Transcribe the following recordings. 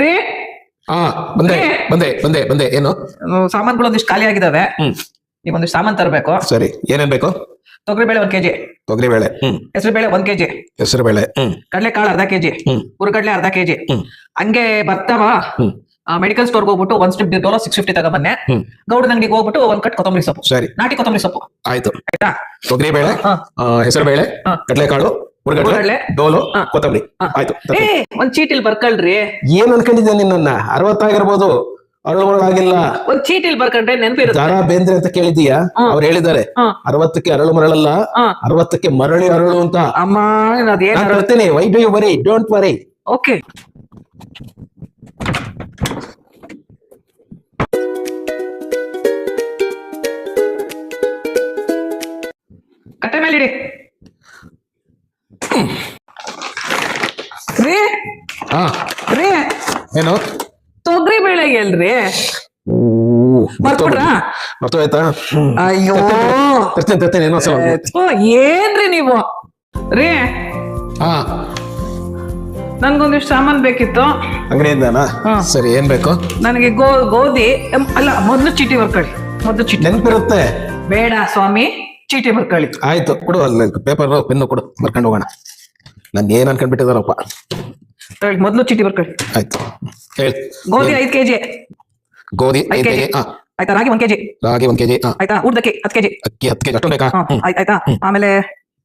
ರೀ ಹಾ ಬಂದೆ ಬಂದೆ ಬಂದೆ ಬಂದೆ ಏನು ಸಾಮಾನುಗಳು ಒಂದಿಷ್ಟು ಖಾಲಿ ಆಗಿದಾವೆ. ಈಗ ಒಂದಿಷ್ಟು ಸಾಮಾನು ತರಬೇಕು. ಸರಿ ಏನೇನ್ ಬೇಕು? ತೊಗರಿಬೇಳೆ 1 kg, ತೊಗರಿಬೇಳೆ, ಹೆಸರುಬೇಳೆ 1 kg, ಹೆಸರುಬೇಳೆ, ಕಡಲೆಕಾಳು ಅರ್ಧ kg, ಹುರುಗಡ್ಲೆ ಅರ್ಧ kg. ಹಂಗೆ ಬರ್ತಾವ ಮೆಡಿಕಲ್ ಸ್ಟೋರ್ಗೆ ಹೋಗ್ಬಿಟ್ಟು 1 ಸ್ಟ್ರಿಪ್ ಡೋಲೋ 650 ತಗೊಂಬನ್ನೆ. ಗೌಡನ ಅಂಗಡಿಗೆ ಹೋಗ್ಬಿಟ್ಟು 1 ಕಟ್ ಕೊತ್ತಂಬರಿ ಸೊಪ್ಪು. ಸರಿ ನಾಟಿ ಕೊತ್ತಂಬರಿ ಸೊಪ್ಪು. ಆಯ್ತು. ಆಯ್ತಾ? ತೊಗರಿಬೇಳೆ, ಹೆಸರುಬೇಳೆ, ಕಡಲೆಕಾಳು, ಹುರುಗಡ್ಲೆ, ಡೋಲು, ಕೊತ್ತಂಬರಿ. ಆಯ್ತು. ಏ ಒಂದ್ ಚೀಟಿಲ್ ಬರ್ಕಳ್ರಿ. ಏನ್ ಅನ್ಕೊಂಡಿದ್ದೆ ನಿನ್ನ? 60 ಆಗಿರ್ಬೋದು, ಅರಳುಮರಳಾಗಿಲ್ಲ. ಒಂದ್ ಚೀಟಿಲ್ ಬರ್ಕೊಂಡ್ರೆ ನೆನಪಿರುತ್ತೆ. ದಾರಾ ಬೇಂದ್ರೆ ಅಂತ ಕೇಳಿದೀಯಾ? ಅವ್ರು ಹೇಳಿದ್ದಾರೆ 60ಕ್ಕೆ ಅರಳು ಮರಳಲ್ಲ, 60ಕ್ಕೆ ಮರಳಿ ಅರಳು ಅಂತ. ಅಮ್ಮ ಅದೇನ್ ತರ್ತೇನೆ. Why do you worry? Don't worry. Okay. ಕಟ್ಟೆ ಮೇಲೆ ಇಡಿ ರೀ. ರೀ ಏನು? ತೊಗರಿ ಬೇಳೆ ಎಲ್ರಿ? ಬರ್ಬಿಡ್ರಾ? ಮರ್ತೋಯ್ತಾ? ಅಯ್ಯೋ ತರ್ತೇನೆ ಏನೋ ಸಲ. ಏನ್ರಿ ನೀವು? ರೀ ನನ್ಗೊಂದಿಷ್ಟು ಸಾಮಾನ್ ಬೇಕಿತ್ತು ಅಂಗಡಿಯಿಂದಾನ? ಸರಿ ಏನ್ ಬೇಕು? ನನಗೆ ಗೋಧಿ ಅಲ್ಲ, ಮೊದ್ಲು ಚೀಟಿ ಬರ್ಕೊಳ್ಳಿ. ಮೊದ್ಲು ಚೀಟಿ ನೆನಪಿರುತ್ತೆ. ಬೇಡ ಸ್ವಾಮಿ, ಚೀಟಿ ಬರ್ಕೊಳ್ಳಿ. ಆಯ್ತು ಕೊಡು, ಅಲ್ಲಿ ಪೇಪರ್ ಪೆನ್ನು ಕೊಡು, ಬರ್ಕೊಂಡು ಹೋಗೋಣ. ನನ್ ಏನ್ ಅನ್ಕೊಂಡ್ಬಿಟ್ಟಿದಾರಪ್ಪ. ಮೊದ್ಲು ಚೀಟಿ ಬರ್ಕೊಳ್ಳಿ. ಆಯ್ತು ಹೇಳಿ. ಗೋಧಿ 5 kg, ಗೋಧಿ 5 kg. ಆಯ್ತಾ? ರಾಗಿ 1 kg, ರಾಗಿ 1 kg. ಆಯ್ತಾ? ಉರ್ದಕ್ಕಿ 10 kg, ಅಕ್ಕಿ 10 kg. ಅಷ್ಟು ಬೇಕಾ? ಆಯ್ತಾ? ಆಮೇಲೆ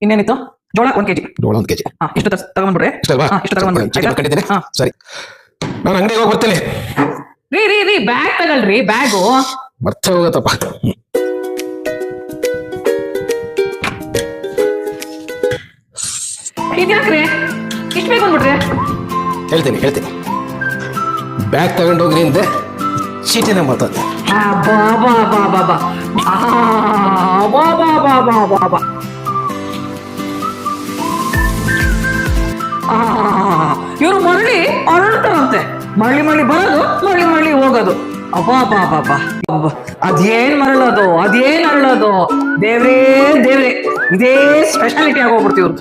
ಇನ್ನೇನಿತ್ತು? ಜೋಳ 1 kg. ಜೋಳ 1 kg. ಇಷ್ಟು ತಗೊಂಡ್ಬಿಡ್ರಿ. ಇಷ್ಟು ತಗೊಂಡ್ಬಿಡ್ರಿ. ಸರಿ, ನಾನು ಅಂಗಡಿಗೆ ಹೋಗಿ ಬರ್ತೇನೆ. ರೀ ರೀ ರೀ ಬ್ಯಾಗ್ ತಗೊಳ್ರಿ. ಬ್ಯಾಗು ಬರ್ತಾ ಹೋಗತ್ತಪ್ಪ. ಇದ್ಯಾಕ್ರಿ ಇಷ್ಟು ಬೇಕು ಅಂದ್ಬಿಟ್ರಿ? ಹೇಳ್ತೀನಿ. ಬ್ಯಾಗ್ ತಗೊಂಡು ಹೋಗ್ರಿ ಅಂದೆ, ಚೀಟಿನ ಮಾತಾಡ. ಇವ್ರು ಮರಳಿ ಅರಳ್ತಾರಂತೆ. ಮರಳಿ ಬರೋದು, ಮರಳಿ ಹೋಗೋದು. ಅಬ್ಬಾ ಅದೇನ್ ಮರಳೋದು, ಅದೇನ್ ಅರಳೋದು. ದೇವ್ರೇ ಇದೇ ಸ್ಪೆಷಾಲಿಟಿ ಆಗೋಗ್ಬಿಡ್ತೀವ್ರು.